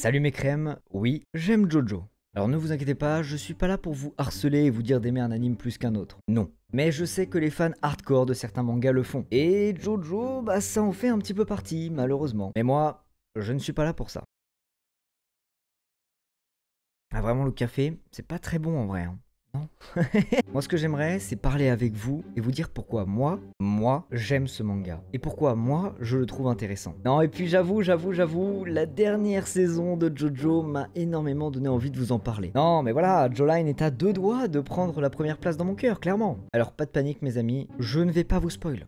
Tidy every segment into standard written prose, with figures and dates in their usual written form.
Salut mes crèmes, oui, j'aime Jojo. Alors ne vous inquiétez pas, je suis pas là pour vous harceler et vous dire d'aimer un anime plus qu'un autre. Non. Mais je sais que les fans hardcore de certains mangas le font. Et Jojo, bah ça en fait un petit peu partie, malheureusement. Mais moi, je ne suis pas là pour ça. Ah vraiment le café, c'est pas très bon en vrai, hein. Non. Moi ce que j'aimerais c'est parler avec vous et vous dire pourquoi moi j'aime ce manga et pourquoi moi je le trouve intéressant. Non et puis j'avoue, la dernière saison de Jojo m'a énormément donné envie de vous en parler. Non mais voilà, Joline est à deux doigts de prendre la première place dans mon cœur, clairement. Alors pas de panique mes amis, je ne vais pas vous spoil.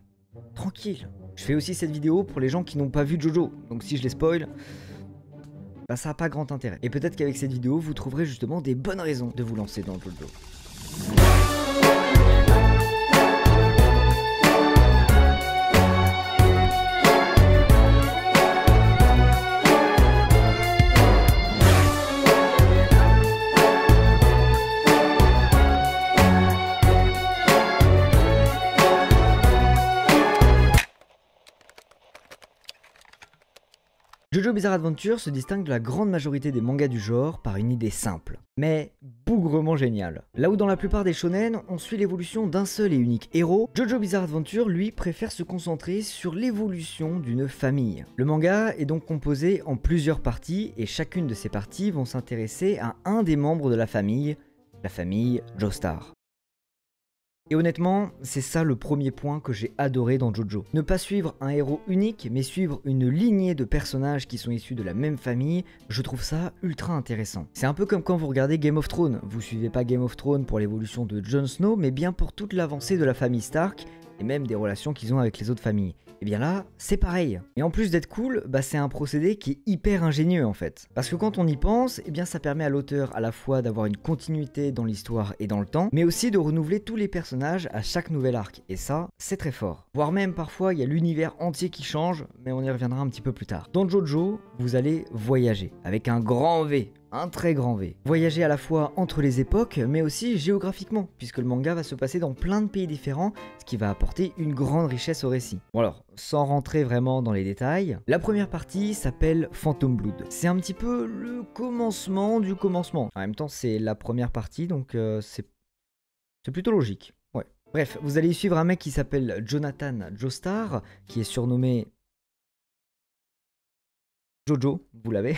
Tranquille. Je fais aussi cette vidéo pour les gens qui n'ont pas vu Jojo, donc si je les spoil, bah ça n'a pas grand intérêt. Et peut-être qu'avec cette vidéo, vous trouverez justement des bonnes raisons de vous lancer dans Jojo. Jojo Bizarre Adventure se distingue de la grande majorité des mangas du genre par une idée simple, mais bougrement géniale. Là où dans la plupart des shonen, on suit l'évolution d'un seul et unique héros, Jojo Bizarre Adventure, lui, préfère se concentrer sur l'évolution d'une famille. Le manga est donc composé en plusieurs parties, et chacune de ces parties vont s'intéresser à un des membres de la famille Joestar. Et honnêtement, c'est ça le premier point que j'ai adoré dans Jojo. Ne pas suivre un héros unique, mais suivre une lignée de personnages qui sont issus de la même famille, je trouve ça ultra intéressant. C'est un peu comme quand vous regardez Game of Thrones. Vous suivez pas Game of Thrones pour l'évolution de Jon Snow, mais bien pour toute l'avancée de la famille Stark, et même des relations qu'ils ont avec les autres familles. Et bien là, c'est pareil. Et en plus d'être cool, bah c'est un procédé qui est hyper ingénieux en fait. Parce que quand on y pense, eh bien ça permet à l'auteur à la fois d'avoir une continuité dans l'histoire et dans le temps, mais aussi de renouveler tous les personnages à chaque nouvel arc. Et ça, c'est très fort. Voire même parfois, il y a l'univers entier qui change, mais on y reviendra un petit peu plus tard. Dans Jojo, vous allez voyager, avec un grand V. Un très grand V. Voyager à la fois entre les époques, mais aussi géographiquement, puisque le manga va se passer dans plein de pays différents, ce qui va apporter une grande richesse au récit. Bon alors, sans rentrer vraiment dans les détails, la première partie s'appelle Phantom Blood. C'est un petit peu le commencement du commencement. En même temps, c'est la première partie, donc c'est plutôt logique. Ouais. Bref, vous allez y suivre un mec qui s'appelle Jonathan Joestar, qui est surnommé Jojo, vous l'avez.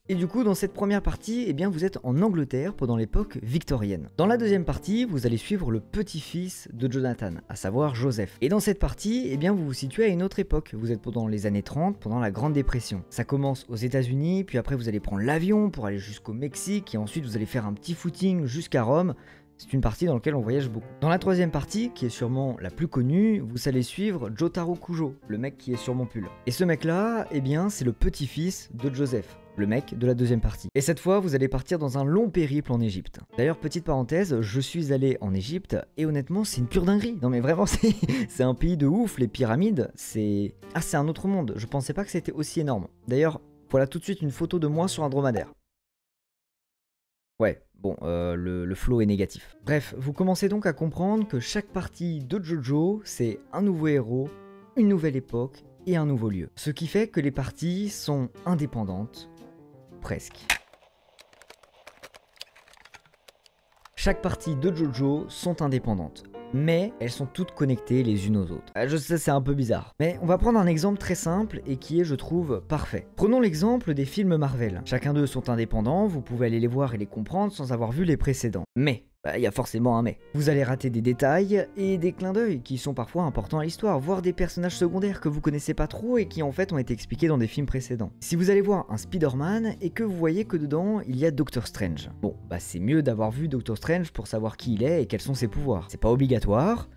Et du coup, dans cette première partie, eh bien, vous êtes en Angleterre pendant l'époque victorienne. Dans la deuxième partie, vous allez suivre le petit-fils de Jonathan, à savoir Joseph. Et dans cette partie, eh bien, vous vous situez à une autre époque. Vous êtes pendant les années 30, pendant la Grande Dépression. Ça commence aux États-Unis, puis après vous allez prendre l'avion pour aller jusqu'au Mexique, et ensuite vous allez faire un petit footing jusqu'à Rome. C'est une partie dans laquelle on voyage beaucoup. Dans la troisième partie, qui est sûrement la plus connue, vous allez suivre Jotaro Kujo, le mec qui est sur mon pull. Et ce mec-là, eh bien, c'est le petit-fils de Joseph, le mec de la deuxième partie. Et cette fois, vous allez partir dans un long périple en Égypte. D'ailleurs, petite parenthèse, je suis allé en Égypte et honnêtement, c'est une pure dinguerie. Non mais vraiment, c'est un pays de ouf, les pyramides, c'est un autre monde. Je pensais pas que c'était aussi énorme. D'ailleurs, voilà tout de suite une photo de moi sur un dromadaire. Ouais. Bon, le flow est négatif. Bref, vous commencez donc à comprendre que chaque partie de Jojo, c'est un nouveau héros, une nouvelle époque et un nouveau lieu. Ce qui fait que les parties sont indépendantes, presque. Chaque partie de Jojo sont indépendantes, mais elles sont toutes connectées les unes aux autres. Je sais, c'est un peu bizarre, mais on va prendre un exemple très simple et qui est, je trouve, parfait. Prenons l'exemple des films Marvel. Chacun d'eux sont indépendants, vous pouvez aller les voir et les comprendre sans avoir vu les précédents. Mais il y a forcément un mais. Vous allez rater des détails et des clins d'œil qui sont parfois importants à l'histoire, voire des personnages secondaires que vous connaissez pas trop et qui en fait ont été expliqués dans des films précédents. Si vous allez voir un Spider-Man et que vous voyez que dedans il y a Doctor Strange, bon c'est mieux d'avoir vu Doctor Strange pour savoir qui il est et quels sont ses pouvoirs. C'est pas obligatoire,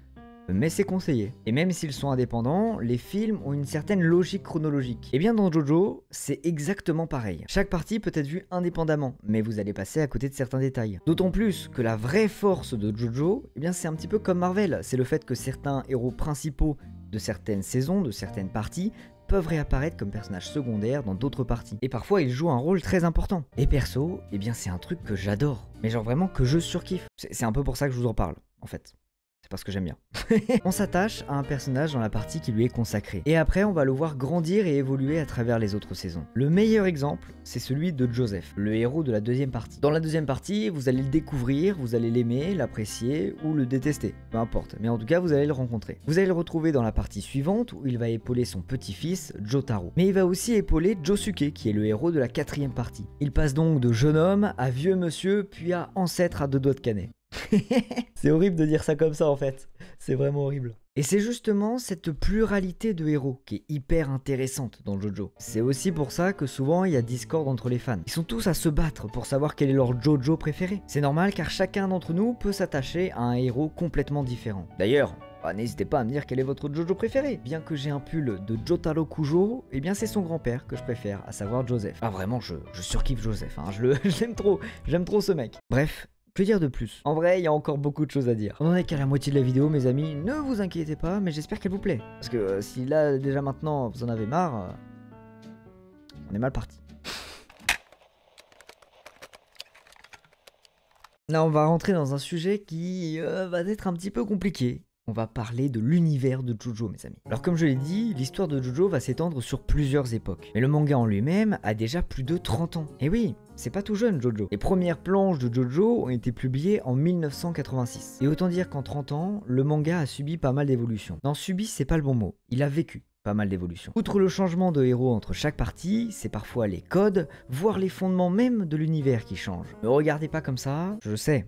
mais c'est conseillé. Et même s'ils sont indépendants, les films ont une certaine logique chronologique. Et bien dans Jojo, c'est exactement pareil. Chaque partie peut être vue indépendamment, mais vous allez passer à côté de certains détails. D'autant plus que la vraie force de Jojo, eh bien c'est un petit peu comme Marvel, c'est le fait que certains héros principaux de certaines saisons, de certaines parties, peuvent réapparaître comme personnages secondaires dans d'autres parties. Et parfois ils jouent un rôle très important. Et perso, eh bien c'est un truc que j'adore. Mais genre vraiment que je surkiffe. C'est un peu pour ça que je vous en parle, en fait. c'est parce que j'aime bien. On s'attache à un personnage dans la partie qui lui est consacrée. Et après, on va le voir grandir et évoluer à travers les autres saisons. Le meilleur exemple, c'est celui de Joseph, le héros de la deuxième partie. Dans la deuxième partie, vous allez le découvrir, vous allez l'aimer, l'apprécier ou le détester. Peu importe, mais en tout cas, vous allez le rencontrer. Vous allez le retrouver dans la partie suivante où il va épauler son petit-fils, Jotaro. Mais il va aussi épauler Josuke, qui est le héros de la quatrième partie. Il passe donc de jeune homme à vieux monsieur, puis à ancêtre à deux doigts de canet. C'est horrible de dire ça comme ça en fait, c'est vraiment horrible. Et c'est justement cette pluralité de héros qui est hyper intéressante dans JoJo. C'est aussi pour ça que souvent il y a discorde entre les fans. Ils sont tous à se battre pour savoir quel est leur JoJo préféré. C'est normal car chacun d'entre nous peut s'attacher à un héros complètement différent. D'ailleurs, n'hésitez pas à me dire quel est votre JoJo préféré. Bien que j'ai un pull de Jotaro Kujo, eh bien c'est son grand-père que je préfère, à savoir Joseph. Ah vraiment, je surkiffe Joseph, hein. Je l'aime trop, j'aime trop ce mec. Bref. Que dire de plus? En vrai, il y a encore beaucoup de choses à dire. On en est qu'à la moitié de la vidéo, mes amis, ne vous inquiétez pas, mais j'espère qu'elle vous plaît. Parce que si là, déjà maintenant, vous en avez marre, on est mal parti. Là, on va rentrer dans un sujet qui va être un petit peu compliqué. On va parler de l'univers de JoJo, mes amis. Alors comme je l'ai dit, l'histoire de JoJo va s'étendre sur plusieurs époques. Mais le manga en lui-même a déjà plus de 30 ans. Et oui, c'est pas tout jeune JoJo. Les premières planches de JoJo ont été publiées en 1986. Et autant dire qu'en 30 ans, le manga a subi pas mal d'évolutions. Non, subi, c'est pas le bon mot. Il a vécu pas mal d'évolutions. Outre le changement de héros entre chaque partie, c'est parfois les codes, voire les fondements même de l'univers qui changent. Ne regardez pas comme ça, je sais,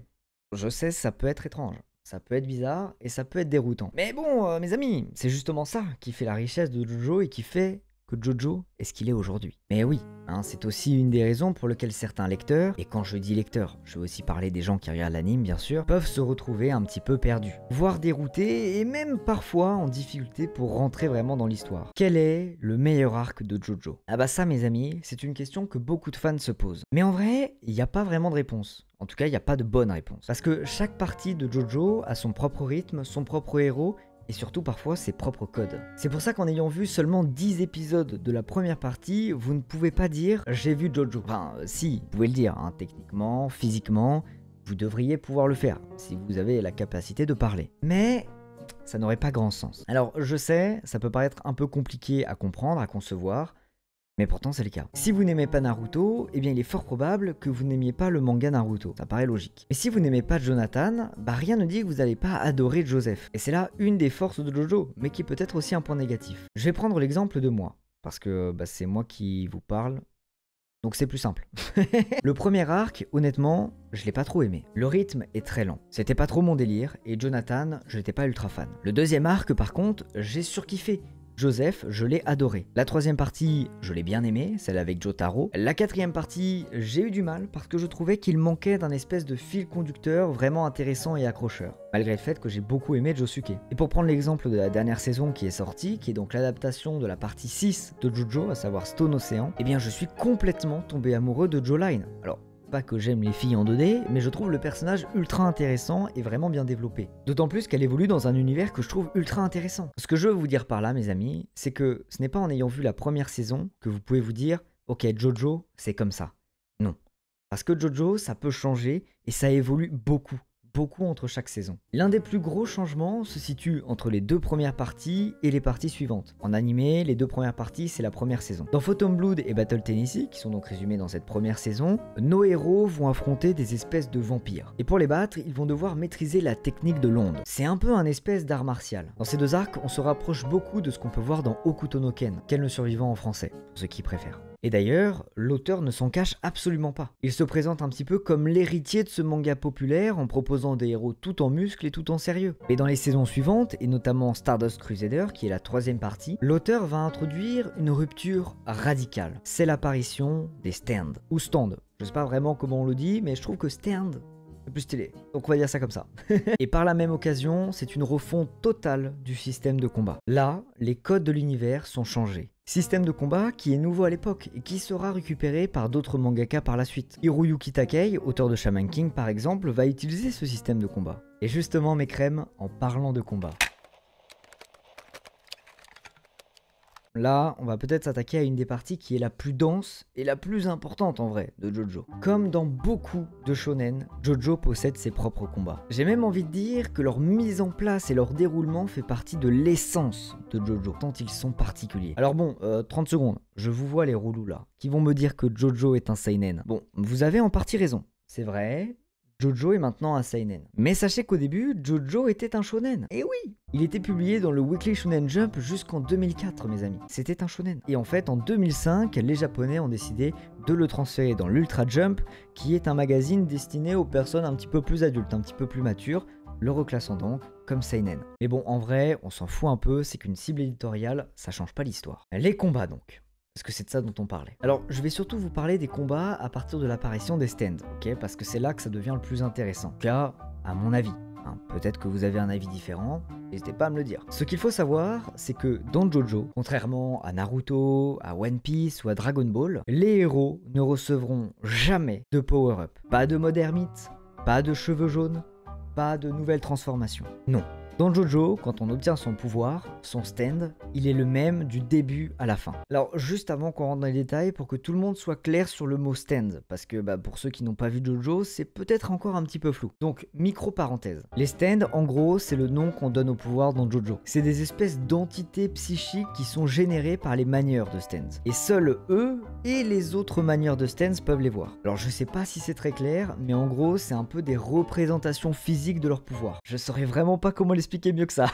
ça peut être étrange. Ça peut être bizarre et ça peut être déroutant. Mais bon, mes amis, c'est justement ça qui fait la richesse de JoJo et qui fait que JoJo est ce qu'il est aujourd'hui. Mais oui, hein, c'est aussi une des raisons pour lesquelles certains lecteurs, et quand je dis lecteurs, je veux aussi parler des gens qui regardent l'anime bien sûr, peuvent se retrouver un petit peu perdus, voire déroutés et même parfois en difficulté pour rentrer vraiment dans l'histoire. Quel est le meilleur arc de JoJo? Ah bah ça mes amis, c'est une question que beaucoup de fans se posent. Mais en vrai, il n'y a pas vraiment de réponse. En tout cas, il n'y a pas de bonne réponse. Parce que chaque partie de JoJo a son propre rythme, son propre héros, et surtout parfois ses propres codes. C'est pour ça qu'en ayant vu seulement 10 épisodes de la première partie, vous ne pouvez pas dire « j'ai vu JoJo ». Enfin, si, vous pouvez le dire, hein, techniquement, physiquement, vous devriez pouvoir le faire, si vous avez la capacité de parler. Mais ça n'aurait pas grand sens. Alors, je sais, ça peut paraître un peu compliqué à comprendre, à concevoir, mais pourtant c'est le cas. Si vous n'aimez pas Naruto, eh bien il est fort probable que vous n'aimiez pas le manga Naruto, ça paraît logique. Mais si vous n'aimez pas Jonathan, bah rien ne dit que vous n'allez pas adorer Joseph. Et c'est là une des forces de JoJo, mais qui peut être aussi un point négatif. Je vais prendre l'exemple de moi, parce que bah, c'est moi qui vous parle, donc c'est plus simple. Le premier arc, honnêtement, je l'ai pas trop aimé. Le rythme est très lent. C'était pas trop mon délire, et Jonathan, je n'étais pas ultra fan. Le deuxième arc, par contre, j'ai surkiffé. Joseph, je l'ai adoré. La troisième partie, je l'ai bien aimé, celle avec Jotaro. La quatrième partie, j'ai eu du mal parce que je trouvais qu'il manquait d'un espèce de fil conducteur vraiment intéressant et accrocheur, malgré le fait que j'ai beaucoup aimé Josuke. Et pour prendre l'exemple de la dernière saison qui est sortie, qui est donc l'adaptation de la partie 6 de JoJo, à savoir Stone Ocean, eh bien je suis complètement tombé amoureux de Joline. Alors, pas que j'aime les filles en 2D, mais je trouve le personnage ultra intéressant et vraiment bien développé. D'autant plus qu'elle évolue dans un univers que je trouve ultra intéressant. Ce que je veux vous dire par là, mes amis, c'est que ce n'est pas en ayant vu la première saison que vous pouvez vous dire « Ok, JoJo, c'est comme ça ». Non. Parce que JoJo, ça peut changer et ça évolue beaucoup entre chaque saison. L'un des plus gros changements se situe entre les deux premières parties et les parties suivantes. En animé, les deux premières parties, c'est la première saison. Dans Phantom Blood et Battle Tennessee, qui sont donc résumés dans cette première saison, nos héros vont affronter des espèces de vampires. Et pour les battre, ils vont devoir maîtriser la technique de l'onde. C'est un peu un espèce d'art martial. Dans ces deux arcs, on se rapproche beaucoup de ce qu'on peut voir dans Hokuto no Ken, Ken le survivant en français, pour ceux qui préfèrent. Et d'ailleurs, l'auteur ne s'en cache absolument pas. Il se présente un petit peu comme l'héritier de ce manga populaire en proposant des héros tout en muscles et tout en sérieux. Mais dans les saisons suivantes, et notamment Stardust Crusader, qui est la troisième partie, l'auteur va introduire une rupture radicale. C'est l'apparition des stands, ou stands. Je sais pas vraiment comment on le dit, mais je trouve que stand, c'est plus stylé. Donc on va dire ça comme ça. Et par la même occasion, c'est une refonte totale du système de combat. Là, les codes de l'univers sont changés. Système de combat qui est nouveau à l'époque et qui sera récupéré par d'autres mangaka par la suite. Hiroyuki Takei, auteur de Shaman King par exemple, va utiliser ce système de combat. Et justement mes crèmes, en parlant de combat. là, on va peut-être s'attaquer à une des parties qui est la plus dense et la plus importante en vrai de Jojo. Comme dans beaucoup de shonen, Jojo possède ses propres combats. J'ai même envie de dire que leur mise en place et leur déroulement fait partie de l'essence de Jojo, tant ils sont particuliers. Alors bon, 30 secondes, je vous vois les roulous là, qui vont me dire que Jojo est un seinen. Bon, vous avez en partie raison, c'est vrai. Jojo est maintenant un seinen. Mais sachez qu'au début, Jojo était un shonen. Et oui, il était publié dans le Weekly Shonen Jump jusqu'en 2004, mes amis. C'était un shonen. Et en fait, en 2005, les Japonais ont décidé de le transférer dans l'Ultra Jump, qui est un magazine destiné aux personnes un petit peu plus adultes, un petit peu plus matures, le reclassant donc comme seinen. Mais bon, en vrai, on s'en fout un peu, c'est qu'une cible éditoriale, ça change pas l'histoire. Les combats donc. Parce que c'est de ça dont on parlait. Alors, je vais surtout vous parler des combats à partir de l'apparition des stands, ok? Parce que c'est là que ça devient le plus intéressant. En tout cas, à mon avis. Hein, peut-être que vous avez un avis différent, n'hésitez pas à me le dire. Ce qu'il faut savoir, c'est que dans Jojo, contrairement à Naruto, à One Piece ou à Dragon Ball, les héros ne recevront jamais de power-up. Pas de mode ermite, pas de cheveux jaunes, pas de nouvelles transformations. Non. Dans Jojo, quand on obtient son pouvoir, son stand, il est le même du début à la fin. Alors juste avant qu'on rentre dans les détails, pour que tout le monde soit clair sur le mot stand, parce que pour ceux qui n'ont pas vu Jojo, c'est peut-être encore un petit peu flou. Donc micro-parenthèse. Les stands, en gros, c'est le nom qu'on donne au pouvoir dans Jojo. C'est des espèces d'entités psychiques qui sont générées par les manieurs de stands. Et seuls eux et les autres manieurs de stands peuvent les voir. Alors je sais pas si c'est très clair, mais en gros, c'est un peu des représentations physiques de leur pouvoir. Je saurais vraiment pas comment expliquer mieux que ça.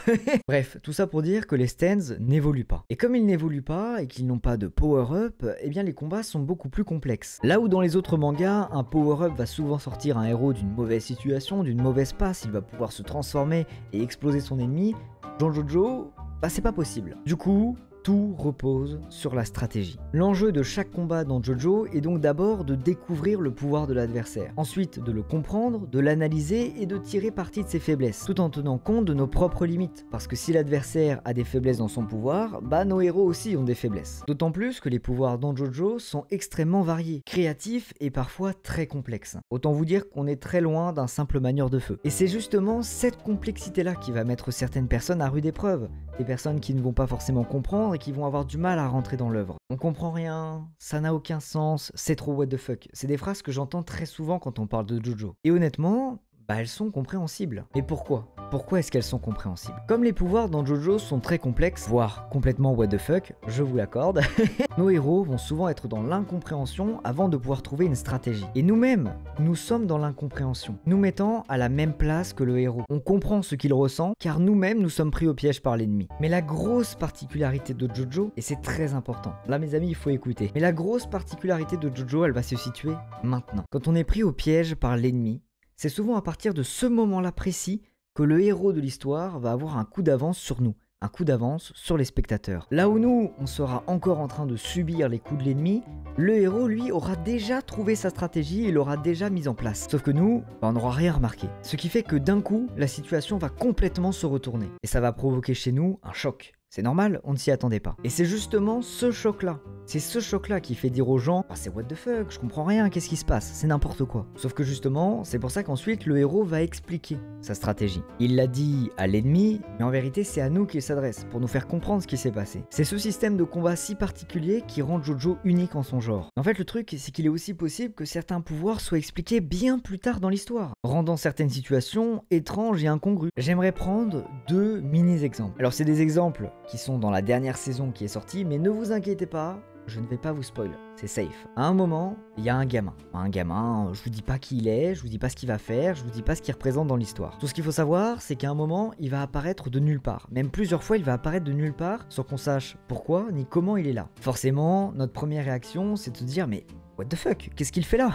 Bref, tout ça pour dire que les stands n'évoluent pas. Et comme ils n'évoluent pas et qu'ils n'ont pas de power-up, eh bien les combats sont beaucoup plus complexes. Là où dans les autres mangas, un power-up va souvent sortir un héros d'une mauvaise situation, d'une mauvaise passe, il va pouvoir se transformer et exploser son ennemi, dans Jojo, c'est pas possible. Du coup, tout repose sur la stratégie. L'enjeu de chaque combat dans Jojo est donc d'abord de découvrir le pouvoir de l'adversaire, ensuite de le comprendre, de l'analyser et de tirer parti de ses faiblesses, tout en tenant compte de nos propres limites, parce que si l'adversaire a des faiblesses dans son pouvoir, nos héros aussi ont des faiblesses. D'autant plus que les pouvoirs dans Jojo sont extrêmement variés, créatifs et parfois très complexes. Autant vous dire qu'on est très loin d'un simple manieur de feu. Et c'est justement cette complexité-là qui va mettre certaines personnes à rude épreuve, des personnes qui ne vont pas forcément comprendre et qui vont avoir du mal à rentrer dans l'œuvre. On comprend rien, ça n'a aucun sens, c'est trop what the fuck. C'est des phrases que j'entends très souvent quand on parle de Jojo. Et honnêtement, elles sont compréhensibles. Mais pourquoi ? Pourquoi est-ce qu'elles sont compréhensibles ? Comme les pouvoirs dans Jojo sont très complexes, voire complètement what the fuck, je vous l'accorde, nos héros vont souvent être dans l'incompréhension avant de pouvoir trouver une stratégie. Et nous-mêmes, nous sommes dans l'incompréhension, nous mettant à la même place que le héros. On comprend ce qu'il ressent, car nous-mêmes nous sommes pris au piège par l'ennemi. Mais la grosse particularité de Jojo, et c'est très important, là mes amis il faut écouter, mais la grosse particularité de Jojo, elle va se situer maintenant. Quand on est pris au piège par l'ennemi, c'est souvent à partir de ce moment-là précis que le héros de l'histoire va avoir un coup d'avance sur nous, un coup d'avance sur les spectateurs. Là où nous, on sera encore en train de subir les coups de l'ennemi, le héros, lui, aura déjà trouvé sa stratégie et l'aura déjà mise en place. Sauf que nous, on n'aura rien remarqué. Ce qui fait que d'un coup, la situation va complètement se retourner. Et ça va provoquer chez nous un choc. C'est normal, on ne s'y attendait pas. Et c'est justement ce choc-là. C'est ce choc-là qui fait dire aux gens « c'est what the fuck, je comprends rien, qu'est-ce qui se passe? C'est n'importe quoi. » Sauf que justement, c'est pour ça qu'ensuite le héros va expliquer sa stratégie. Il l'a dit à l'ennemi, mais en vérité c'est à nous qu'il s'adresse, pour nous faire comprendre ce qui s'est passé. C'est ce système de combat si particulier qui rend Jojo unique en son genre. En fait, le truc, c'est qu'il est aussi possible que certains pouvoirs soient expliqués bien plus tard dans l'histoire, rendant certaines situations étranges et incongrues. J'aimerais prendre deux mini-exemples. Alors c'est des exemples qui sont dans la dernière saison qui est sortie, mais ne vous inquiétez pas, je ne vais pas vous spoil, c'est safe. À un moment, il y a un gamin. Je vous dis pas qui il est, je vous dis pas ce qu'il va faire, je vous dis pas ce qu'il représente dans l'histoire. Tout ce qu'il faut savoir, c'est qu'à un moment, il va apparaître de nulle part. Même plusieurs fois, il va apparaître de nulle part, sans qu'on sache pourquoi ni comment il est là. Forcément, notre première réaction, c'est de se dire, mais what the fuck, qu'est-ce qu'il fait là?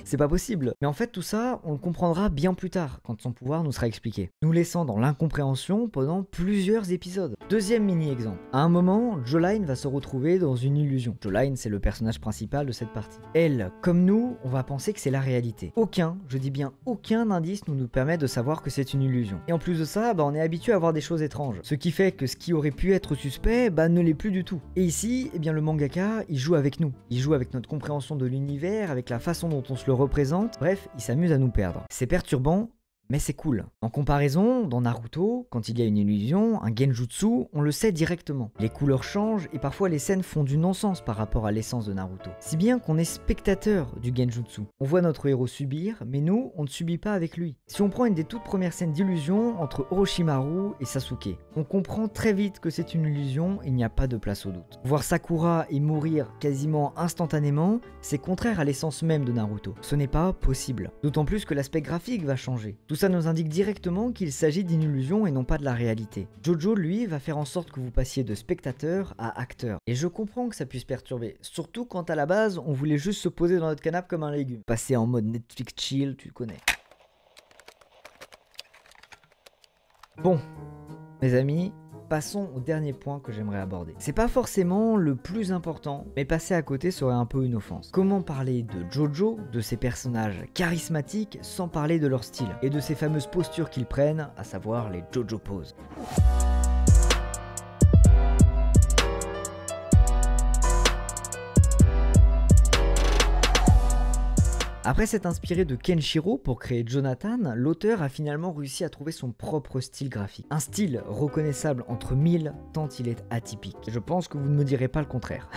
C'est pas possible. Mais en fait, tout ça, on le comprendra bien plus tard, quand son pouvoir nous sera expliqué, nous laissant dans l'incompréhension pendant plusieurs épisodes. Deuxième mini-exemple. À un moment, Jolyne va se retrouver dans une illusion. Jolyne, c'est le personnage principal de cette partie. Elle, comme nous, on va penser que c'est la réalité. Aucun, je dis bien aucun indice nous permet de savoir que c'est une illusion. Et en plus de ça, on est habitué à voir des choses étranges. Ce qui fait que ce qui aurait pu être suspect, ne l'est plus du tout. Et ici, le mangaka, il joue avec nous. Il joue avec notre compréhension de l'univers, avec la façon dont on se le représente. Bref, il s'amuse à nous perdre. C'est perturbant, mais c'est cool. En comparaison, dans Naruto, quand il y a une illusion, un genjutsu, on le sait directement. Les couleurs changent et parfois les scènes font du non-sens par rapport à l'essence de Naruto. Si bien qu'on est spectateur du genjutsu. On voit notre héros subir, mais nous, on ne subit pas avec lui. Si on prend une des toutes premières scènes d'illusion entre Orochimaru et Sasuke, on comprend très vite que c'est une illusion et il n'y a pas de place au doute. Voir Sakura y mourir quasiment instantanément, c'est contraire à l'essence même de Naruto. Ce n'est pas possible. D'autant plus que l'aspect graphique va changer. Tout ça nous indique directement qu'il s'agit d'une illusion et non pas de la réalité. Jojo, lui, va faire en sorte que vous passiez de spectateur à acteur. Et je comprends que ça puisse perturber, surtout quand à la base, on voulait juste se poser dans notre canapé comme un légume. Passer en mode Netflix chill, tu connais. Bon, mes amis, passons au dernier point que j'aimerais aborder. C'est pas forcément le plus important, mais passer à côté serait un peu une offense. Comment parler de Jojo, de ses personnages charismatiques, sans parler de leur style, et de ces fameuses postures qu'ils prennent, à savoir les Jojo poses. Après s'être inspiré de Kenshiro pour créer Jonathan, l'auteur a finalement réussi à trouver son propre style graphique. Un style reconnaissable entre mille tant il est atypique. Je pense que vous ne me direz pas le contraire.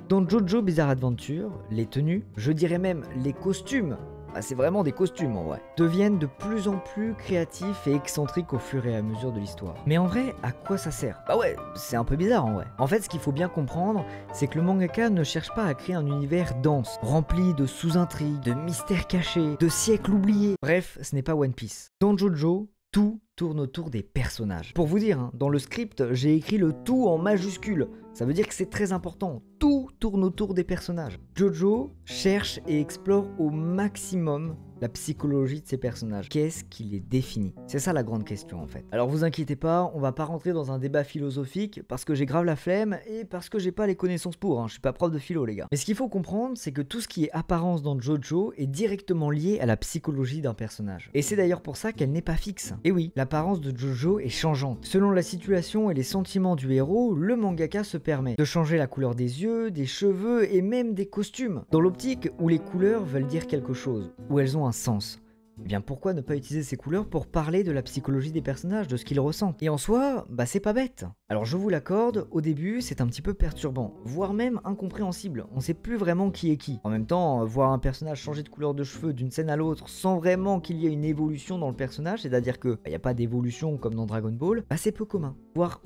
Dans Jojo Bizarre Adventure, les tenues, je dirais même les costumes, c'est vraiment des costumes en vrai, deviennent de plus en plus créatifs et excentriques au fur et à mesure de l'histoire. Mais en vrai, à quoi ça sert? Bah ouais, c'est un peu bizarre en vrai. En fait, ce qu'il faut bien comprendre, c'est que le mangaka ne cherche pas à créer un univers dense, rempli de sous-intrigues, de mystères cachés, de siècles oubliés. Bref, ce n'est pas One Piece. Dans Jojo, tout tourne autour des personnages. Pour vous dire, dans le script, j'ai écrit le tout en majuscule. Ça veut dire que c'est très important. Tout tourne autour des personnages. Jojo cherche et explore au maximum la psychologie de ces personnages. Qu'est-ce qui les définit? C'est ça la grande question en fait. Alors vous inquiétez pas, on va pas rentrer dans un débat philosophique parce que j'ai grave la flemme et parce que j'ai pas les connaissances pour, je suis pas prof de philo les gars. Mais ce qu'il faut comprendre, c'est que tout ce qui est apparence dans Jojo est directement lié à la psychologie d'un personnage. Et c'est d'ailleurs pour ça qu'elle n'est pas fixe. Et oui, l'apparence de Jojo est changeante. Selon la situation et les sentiments du héros, le mangaka se permet de changer la couleur des yeux, des cheveux et même des costumes. Dans l'optique où les couleurs veulent dire quelque chose, où elles ont un sens. Eh bien pourquoi ne pas utiliser ces couleurs pour parler de la psychologie des personnages, de ce qu'ils ressentent? Et en soi, c'est pas bête. Alors je vous l'accorde, au début c'est un petit peu perturbant, voire même incompréhensible, on sait plus vraiment qui est qui. En même temps, voir un personnage changer de couleur de cheveux d'une scène à l'autre sans vraiment qu'il y ait une évolution dans le personnage, c'est-à-dire que n'y a pas d'évolution comme dans Dragon Ball, c'est peu commun. Voire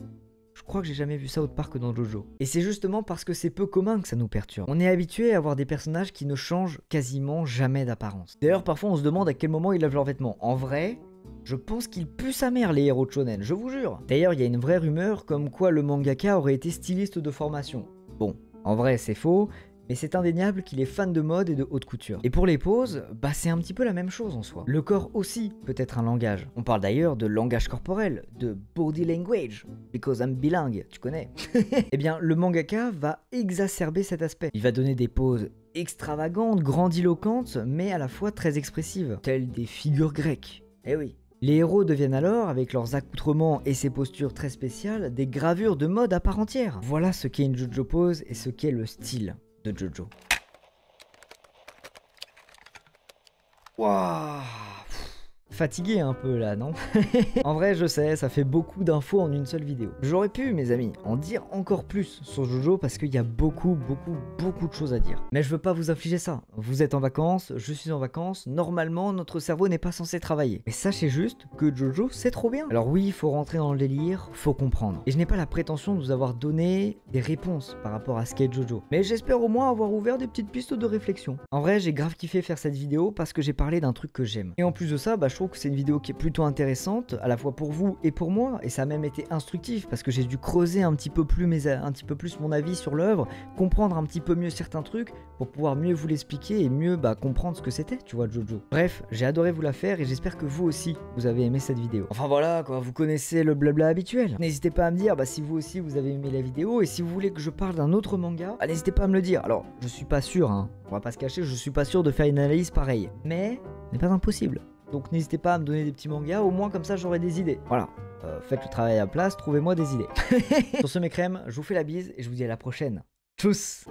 je crois que j'ai jamais vu ça autre part que dans Jojo. Et c'est justement parce que c'est peu commun que ça nous perturbe. On est habitué à avoir des personnages qui ne changent quasiment jamais d'apparence. D'ailleurs, parfois on se demande à quel moment ils lavent leurs vêtements. En vrai, je pense qu'ils puent sa mère les héros de shonen, je vous jure. D'ailleurs, il y a une vraie rumeur comme quoi le mangaka aurait été styliste de formation. Bon, en vrai c'est faux, mais c'est indéniable qu'il est fan de mode et de haute couture. Et pour les poses, c'est un petit peu la même chose en soi. Le corps aussi peut être un langage. On parle d'ailleurs de langage corporel, de body language, because I'm bilingue, tu connais. Eh bien, le mangaka va exacerber cet aspect. Il va donner des poses extravagantes, grandiloquentes, mais à la fois très expressives, telles des figures grecques. Eh oui. Les héros deviennent alors, avec leurs accoutrements et ces postures très spéciales, des gravures de mode à part entière. Voilà ce qu'est une Jojo pose et ce qu'est le style de Jojo. Waouh! Fatigué un peu là, non? En vrai, je sais, ça fait beaucoup d'infos en une seule vidéo. J'aurais pu, mes amis, en dire encore plus sur Jojo parce qu'il y a beaucoup de choses à dire. Mais je veux pas vous infliger ça. Vous êtes en vacances, je suis en vacances, normalement notre cerveau n'est pas censé travailler. Mais sachez juste que Jojo, c'est trop bien. Alors oui, il faut rentrer dans le délire, faut comprendre. Et je n'ai pas la prétention de vous avoir donné des réponses par rapport à ce qu'est Jojo. Mais j'espère au moins avoir ouvert des petites pistes de réflexion. En vrai, j'ai grave kiffé faire cette vidéo parce que j'ai parlé d'un truc que j'aime. Et en plus de ça, je trouve que c'est une vidéo qui est plutôt intéressante, à la fois pour vous et pour moi, et ça a même été instructif parce que j'ai dû creuser un petit peu plus mon avis sur l'œuvre, comprendre un petit peu mieux certains trucs pour pouvoir mieux vous l'expliquer et mieux comprendre ce que c'était, tu vois, Jojo. Bref, j'ai adoré vous la faire et j'espère que vous aussi, vous avez aimé cette vidéo. Enfin voilà, quoi, vous connaissez le blabla habituel. N'hésitez pas à me dire si vous aussi vous avez aimé la vidéo et si vous voulez que je parle d'un autre manga, n'hésitez pas à me le dire. Alors, je suis pas sûr, on va pas se cacher, je suis pas sûr de faire une analyse pareille, mais ce n'est pas impossible. Donc n'hésitez pas à me donner des petits mangas, au moins comme ça j'aurai des idées. Voilà, faites le travail à la place, trouvez-moi des idées. Sur ce mes crèmes, je vous fais la bise et je vous dis à la prochaine. Tchuss!